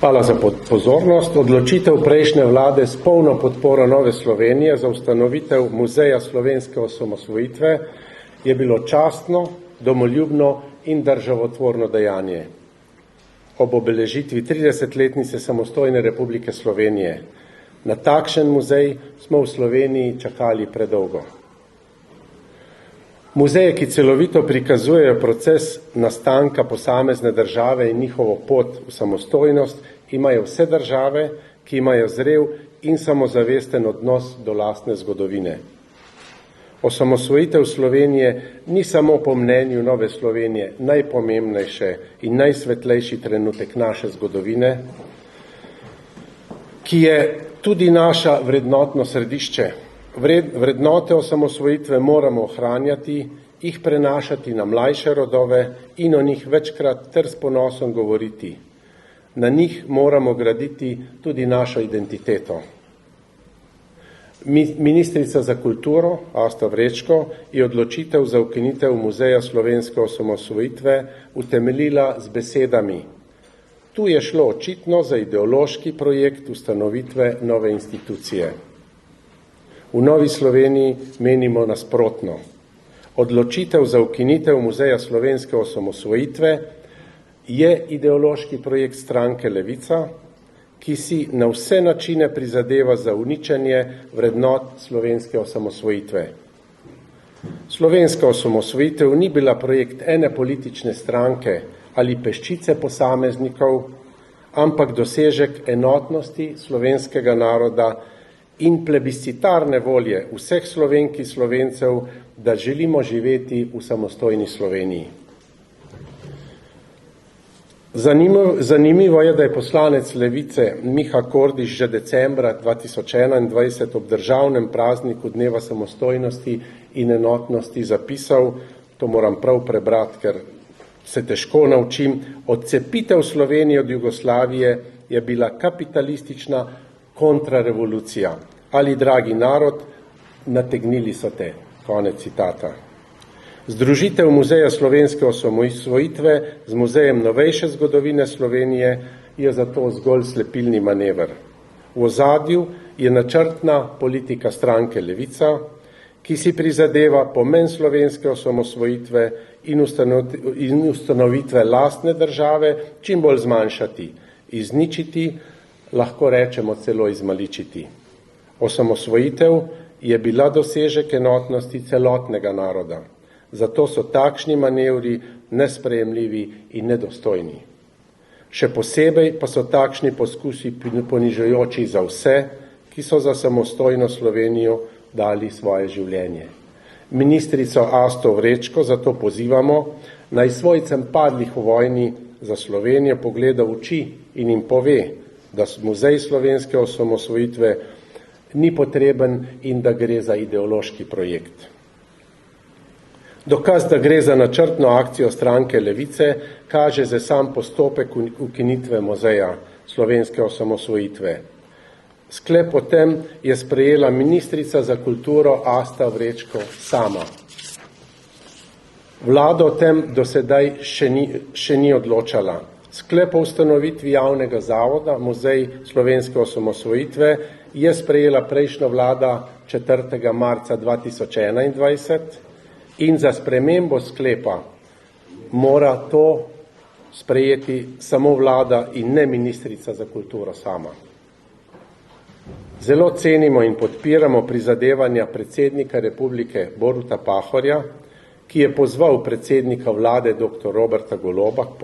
Hvala za pozornost. Odločitev prejšnje vlade s polno podporo Nove Slovenije za ustanovitev Muzeja slovenske osamosvojitve je bilo častno, domoljubno in državotvorno dejanje. Ob obeležitvi 30-letnice samostojne Republike Slovenije na takšen muzej smo v Sloveniji čakali predolgo. Muzeje, ki celovito prikazujejo proces nastanka posamezne države in njihovo pot v samostojnost, imajo vse države, ki imajo zrel in samozavesten odnos do lastne zgodovine. Osamosvojitev Slovenije ni samo po mnenju Nove Slovenije najpomembnejše in najsvetlejši trenutek naše zgodovine, ki je tudi naša vrednotno središče. Vrednote osamosvojitve moramo ohranjati, jih prenašati na mlajše rodove in o njih večkrat ter s ponosom govoriti. Na njih moramo graditi tudi našo identiteto. Ministrica za kulturo Asta Vrečko je odločitev za ukinitev Muzeja slovenske osamosvojitve utemeljila z besedami: tu je šlo očitno za ideološki projekt ustanovitve nove institucije. V Novi Sloveniji menimo nasprotno. Odločitev za ukinitev Muzeja slovenske osamosvojitve je ideološki projekt stranke Levica, ki si na vse načine prizadeva za uničenje vrednot slovenske osamosvojitve. Slovenska osamosvojitev ni bila projekt ene politične stranke ali peščice posameznikov, ampak dosežek enotnosti slovenskega naroda in plebiscitarne volje vseh Slovenk in Slovencev, da želimo živeti v samostojni Sloveniji. Zanimivo je, da je poslanec Levice Miha Kordiš že decembra 2021 ob državnem prazniku Dneva samostojnosti in enotnosti zapisal, to moram prav prebrati, ker se težko naučim: odcepitev Slovenije od Jugoslavije je bila kapitalistična kontrarevolucija. Ali, dragi narod, nategnili so te. Konec citata. Združitev Muzeja slovenske osamosvojitve z Muzejem novejše zgodovine Slovenije je zato zgolj slepilni manever. V ozadju je načrtna politika stranke Levica, ki si prizadeva pomen slovenske osamosvojitve in ustanovitve lastne države čim bolj zmanjšati, izničiti, lahko rečemo celo izmaličiti. Osamosvojitev je bila dosežek enotnosti celotnega naroda. Zato so takšni manevri nesprejemljivi in nedostojni. Še posebej pa so takšni poskusi ponižujoči za vse, ki so za samostojno Slovenijo dali svoje življenje. Ministrico Asto Vrečko zato pozivamo, naj svojcem padlih v vojni za Slovenijo pogleda v oči in jim pove, da Muzej slovenske osamosvojitve ni potreben in da gre za ideološki projekt. Dokaz, da gre za načrtno akcijo stranke Levice, kaže za sam postopek ukinitve Muzeja slovenske osamosvojitve. Sklep o tem je sprejela ministrica za kulturo Asta Vrečko sama. Vlada o tem do sedaj še ni odločala. Sklep o ustanovitvi javnega zavoda Muzej slovenske osamosvojitve je sprejela prejšnja vlada 4. marca 2021 in za spremembo sklepa mora to sprejeti samo vlada in ne ministrica za kulturo sama. Zelo cenimo in podpiramo prizadevanja predsednika Republike Boruta Pahorja, ki je pozval predsednika vlade dr. Roberta Goloba k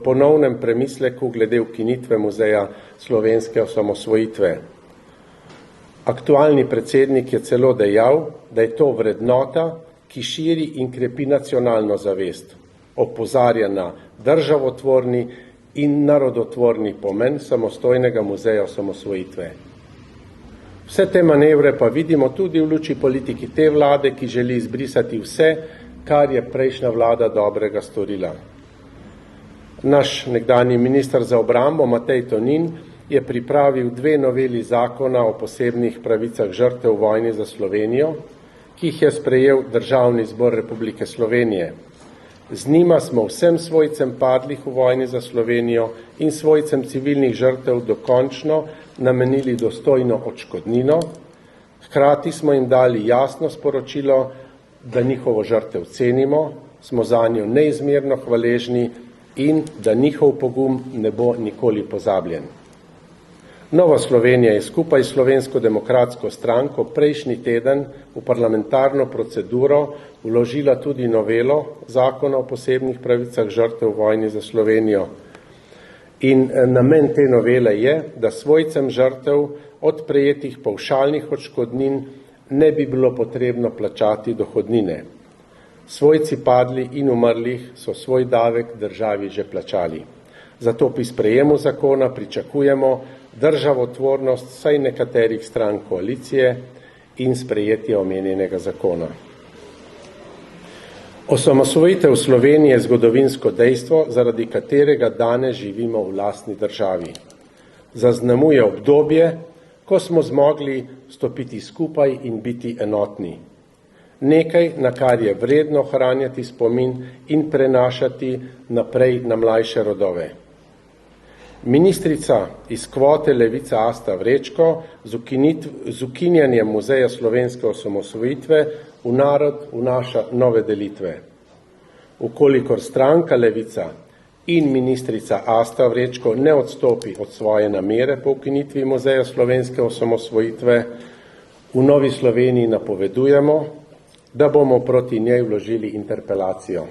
ponovnem premisleku glede ukinitve Muzeja slovenske osamosvojitve. Aktualni predsednik je celo dejal, da je to vrednota, ki širi in krepi nacionalno zavest, opozarja na državotvorni in narodotvorni pomen samostojnega muzeja osamosvojitve. Vse te manevre pa vidimo tudi v luči politiki te vlade, ki želi izbrisati vse, kar je prejšnja vlada dobrega storila. Naš nekdanji minister za obrambo Matej Tonin je pripravil 2 noveli zakona o posebnih pravicah žrtev v vojni za Slovenijo, ki jih je sprejel Državni zbor Republike Slovenije. Z njima smo vsem svojcem padlih v vojni za Slovenijo in svojcem civilnih žrtev dokončno namenili dostojno odškodnino, hkrati smo jim dali jasno sporočilo, da njihovo žrtev cenimo, smo zanjo neizmerno hvaležni in da njihov pogum ne bo nikoli pozabljen. Nova Slovenija je skupaj s Slovensko demokratsko stranko prejšnji teden v parlamentarno proceduro vložila tudi novelo Zakona o posebnih pravicah žrtev v vojni za Slovenijo. In namen te novele je, da svojcem žrtev od prejetih pavšalnih odškodnin ne bi bilo potrebno plačati dohodnine. Svojci padli in umrlih so svoj davek državi že plačali. Zato pri sprejemu zakona pričakujemo državotvornost vsaj nekaterih strank koalicije in sprejetje omenjenega zakona. Osamosvojitev Slovenije je zgodovinsko dejstvo, zaradi katerega danes živimo v lastni državi. Zaznamuje obdobje, ko smo zmogli stopiti skupaj in biti enotni. Nekaj, na kar je vredno ohranjati spomin in prenašati naprej na mlajše rodove. Ministrica iz kvote Levica Asta Vrečko z ukinjanjem Muzeja slovenske osamosvojitve v narod vnaša nove delitve. Ukolikor stranka Levica in ministrica Asta Vrečko ne odstopi od svoje namere po ukinitvi Muzeja slovenske osamosvojitve, v Novi Sloveniji napovedujemo, da bomo proti njej vložili interpelacijo.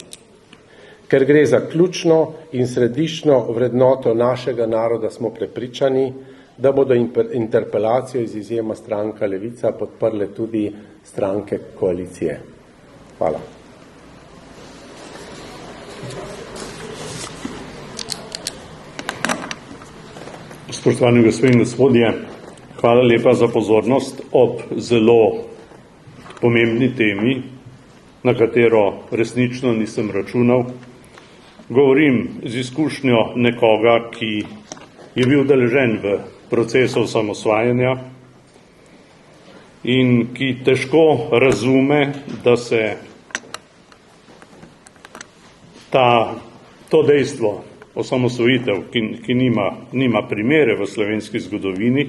Ker gre za ključno in središčno vrednoto našega naroda, smo prepričani, da bodo interpelacijo iz izjema stranka Levica podprle tudi stranke koalicije. Hvala. Spoštovani gospe in gospodje, hvala lepa za pozornost ob zelo pomembni temi, na katero resnično nisem računal. Govorim z izkušnjo nekoga, ki je bil udeležen v procesu osamosvajanja in ki težko razume, da se to dejstvo osamosvojitev, ki nima primere v slovenski zgodovini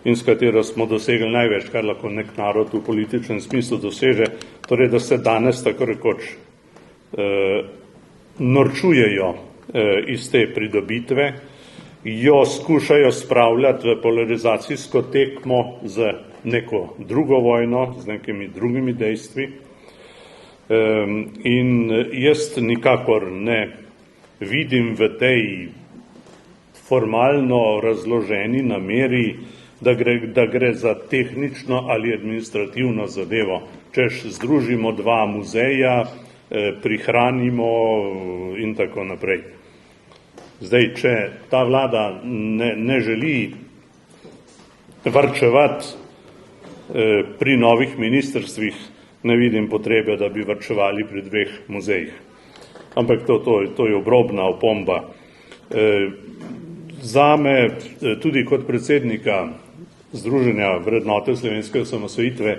in s katero smo dosegli največ, kar lahko nek narod v političnem smislu doseže, torej da se danes tako rekoč norčujejo iz te pridobitve, jo skušajo spravljati v polarizacijsko tekmo z neko drugo vojno, z nekimi drugimi dejstvi. In jaz nikakor ne vidim v tej formalno razloženi nameri, da gre za tehnično ali administrativno zadevo. Češ združimo dva muzeja, prihranimo in tako naprej. Zdaj, če ta vlada ne želi varčevati pri novih ministrstvih, ne vidim potrebe, da bi varčevali pri dveh muzejih. Ampak to je obrobna opomba. Zame, tudi kot predsednika Združenja vrednote slovenske osamosvojitve,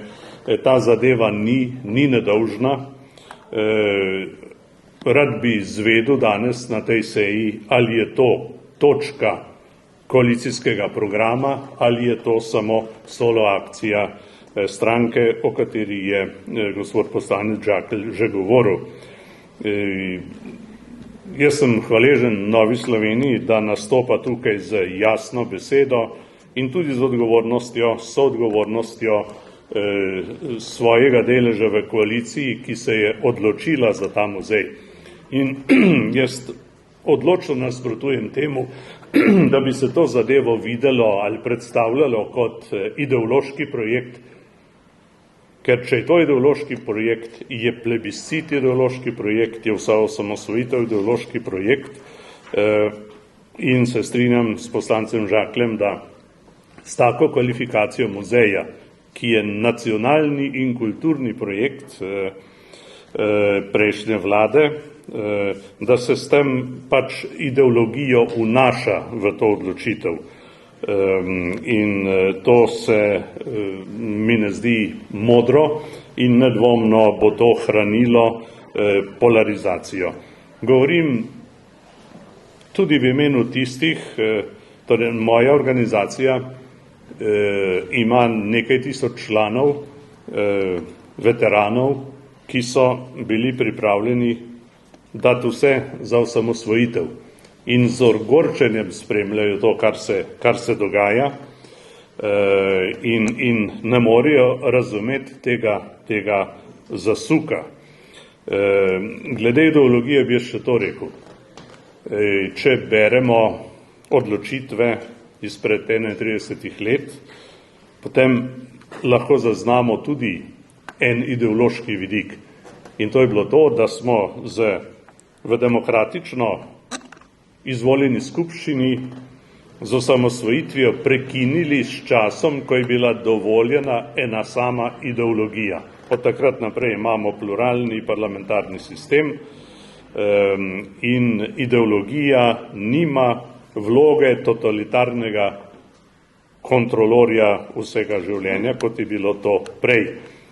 ta zadeva ni nedolžna. Rad bi izvedel danes na tej seji, ali je to točka koalicijskega programa ali je to samo solo akcija stranke, o kateri je gospod poslanec Žakelj že govoril. Jaz sem hvaležen Novi Sloveniji, da nastopa tukaj z jasno besedo in tudi z soodgovornostjo svojega deleža v koaliciji, ki se je odločila za ta muzej. In jaz odločno nasprotujem temu, da bi se to zadevo videlo ali predstavljalo kot ideološki projekt, ker če je to ideološki projekt, je plebiscit ideološki projekt, je vsa osamosvojitev ideološki projekt in se strinjam s poslancem Žakljem, da s tako kvalifikacijo muzeja, ki je nacionalni in kulturni projekt prejšnje vlade, da se s tem pač ideologijo vnaša v to odločitev. In to se mi ne zdi modro in nedvomno bo to hranilo polarizacijo. Govorim tudi v imenu tistih, torej moja organizacija ima nekaj tisoč članov, veteranov, ki so bili pripravljeni dati vse za osamosvojitev in z ogorčenjem spremljajo to, kar se dogaja in ne morejo razumeti tega zasuka. Glede ideologije bi še to rekel. Če beremo odločitve izpred 31 let, potem lahko zaznamo tudi en ideološki vidik. In to je bilo to, da smo v demokratično izvoljeni skupščini z osamosvojitvijo prekinili s časom, ko je bila dovoljena ena sama ideologija. Od takrat naprej imamo pluralni parlamentarni sistem in ideologija nima vloge totalitarnega kontrolorja vsega življenja, kot je bilo to prej.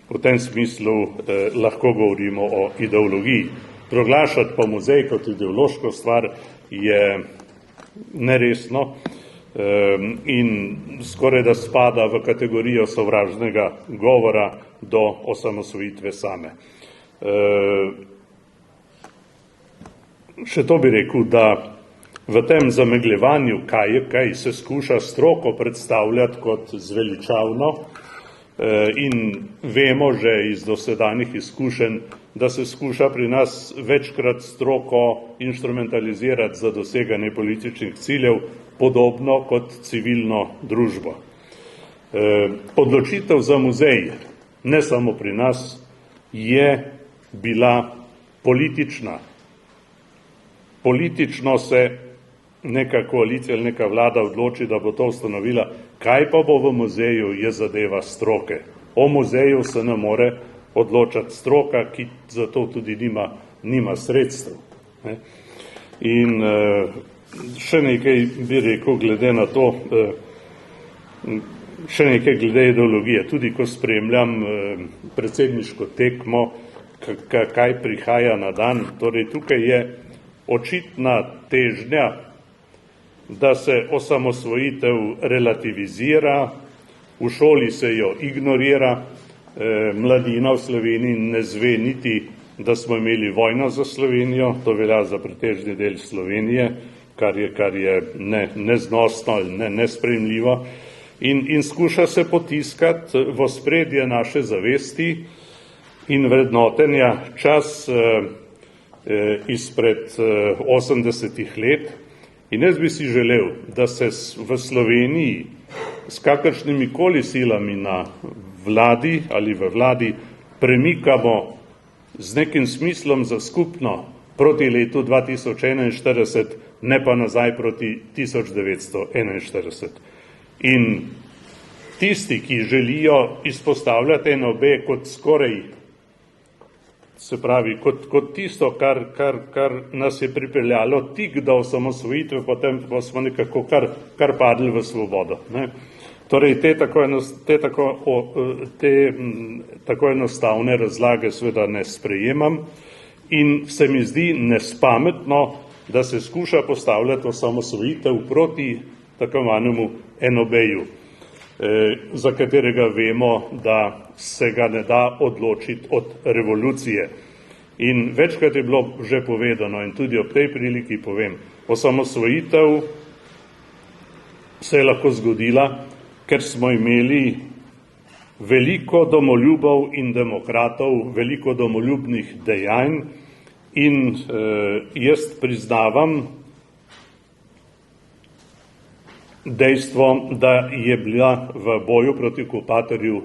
V tem smislu lahko govorimo o ideologiji. Proglašati pa muzej kot ideološko stvar je neresno in skoraj da spada v kategorijo sovražnega govora do osamosvojitve same. Še to bi rekel, da v tem zamegljevanju, kaj se skuša stroko predstavljati kot zveličavno, in vemo že iz dosedanjih izkušenj, da se skuša pri nas večkrat stroko instrumentalizirati za doseganje političnih ciljev, podobno kot civilno družbo. Odločitev za muzej, ne samo pri nas, je bila politična. Politično se neka koalicija ali neka vlada odloči, da bo to ustanovila. Kaj pa bo v muzeju, je zadeva stroke. O muzeju se ne more odločati stroka, ki zato tudi nima sredstev. In še nekaj bi rekel glede na to, še nekaj glede ideologije. Tudi ko spremljam predsedniško tekmo, kaj prihaja na dan, torej tukaj je očitna težnja, da se osamosvojitev relativizira, v šoli se jo ignorira, mladina v Sloveniji ne zve niti, da smo imeli vojno za Slovenijo, to velja za pretežni del Slovenije, kar je neznosno ali nesprejemljivo, in skuša se potiskati v ospredje naše zavesti in vrednotenja čas izpred 80 let. In jaz bi si želel, da se v Sloveniji s kakršnimi koli silami na vladi ali v vladi premikamo z nekim smislom za skupno proti letu 2041, ne pa nazaj proti 1941. In tisti, ki želijo izpostavljati NOB kot skoraj, se pravi, kot tisto, kar nas je pripeljalo tik do osamosvojitve, potem pa smo nekako kar padli v svobodo. Torej, te tako enostavne razlage seveda ne sprejemam in se mi zdi nespametno, da se skuša postavljati osamosvojitev proti tako imenovanemu NOB-ju, za katerega vemo, da se ga ne da odločiti od revolucije. In večkrat je bilo že povedano in tudi ob tej priliki povem, osamosvojitev se je lahko zgodila, ker smo imeli veliko domoljubov in demokratov, veliko domoljubnih dejanj in jaz priznavam dejstvo, da je bila v boju proti okupatorju,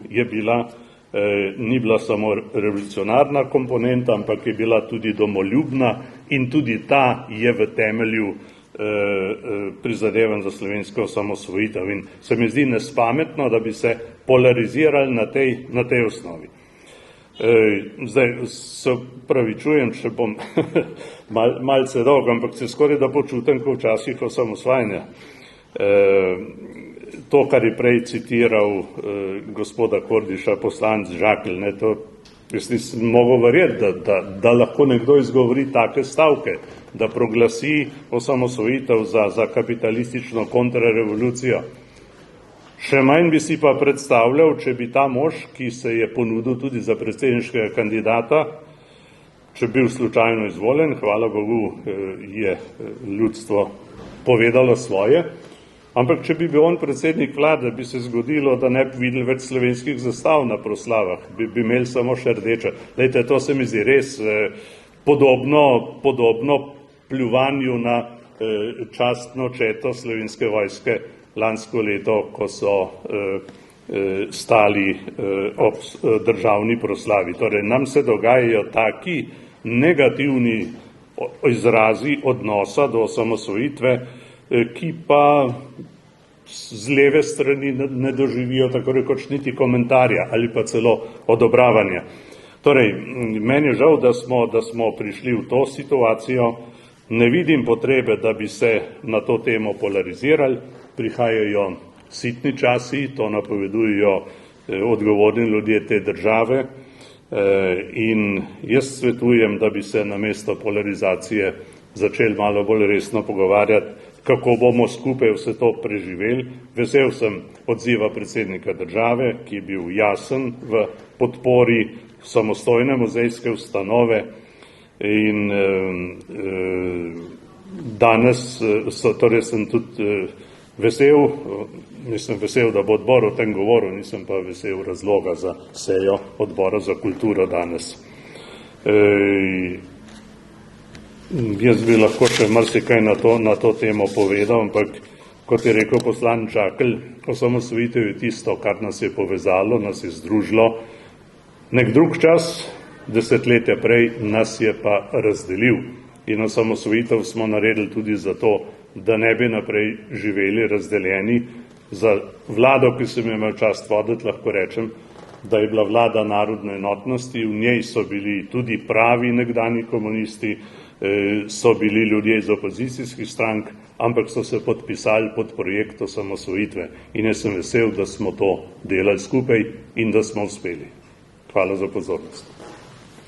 ni bila samo revolucionarna komponenta, ampak je bila tudi domoljubna in tudi ta je v temelju prizadevan za slovensko osamosvojitev. In se mi zdi nespametno, da bi se polarizirali na tej osnovi. Zdaj se pravičujem, če bom malce dolg, ampak se skoraj da počutim, ko včasih osamosvajanja. To, kar je prej citiral gospoda Kordiša, poslanec Žakelj, to Jaz nisem mogel verjeti, da lahko nekdo izgovori take stavke, da proglasi osamosvojitev za kapitalistično kontrarevolucijo. Še manj bi si pa predstavljal, če bi ta mož, ki se je ponudil tudi za predsedniškega kandidata, če bil slučajno izvoljen, hvala Bogu, je ljudstvo povedalo svoje, ampak če bi bil on predsednik vlade, bi se zgodilo, da ne bi videli več slovenskih zastav na proslavah, bi imeli samo še rdeče. Lejte, to se mi zdi res podobno pljuvanju na častno četo Slovenske vojske lansko leto, ko so stali ob državni proslavi. Torej, nam se dogajajo taki negativni izrazi odnosa do osamosvojitve, ki pa z leve strani ne doživijo tako rekoč niti komentarja ali pa celo odobravanja. Torej, meni je žal, da smo prišli v to situacijo. Ne vidim potrebe, da bi se na to temo polarizirali. Prihajajo sitni časi, to napovedujejo odgovorni ljudje te države in jaz svetujem, da bi se namesto polarizacije začeli malo bolj resno pogovarjati, kako bomo skupaj vse to preživeli. Vesel sem odziva predsednika države, ki je bil jasen v podpori samostojne muzejske ustanove in danes torej sem tudi nisem vesel, da bo odbor o tem govoril, nisem pa vesel razloga za sejo odbora za kulturo danes. Jaz bi lahko še marsikaj na to temo povedal, ampak kot je rekel poslanec Žakelj, osamosvojitev je tisto, kar nas je povezalo, nas je združilo. Nek drug čas, desetletja prej, nas je pa razdelil in osamosvojitev smo naredili tudi zato, da ne bi naprej živeli razdeljeni. Za vlado, ki sem imel čast voditi, lahko rečem, da je bila vlada narodne enotnosti, v njej so bili tudi pravi nekdani komunisti, so bili ljudje iz opozicijskih strank, ampak so se podpisali pod projekt osamosvojitve in jaz sem vesel, da smo to delali skupaj in da smo uspeli. Hvala za pozornost.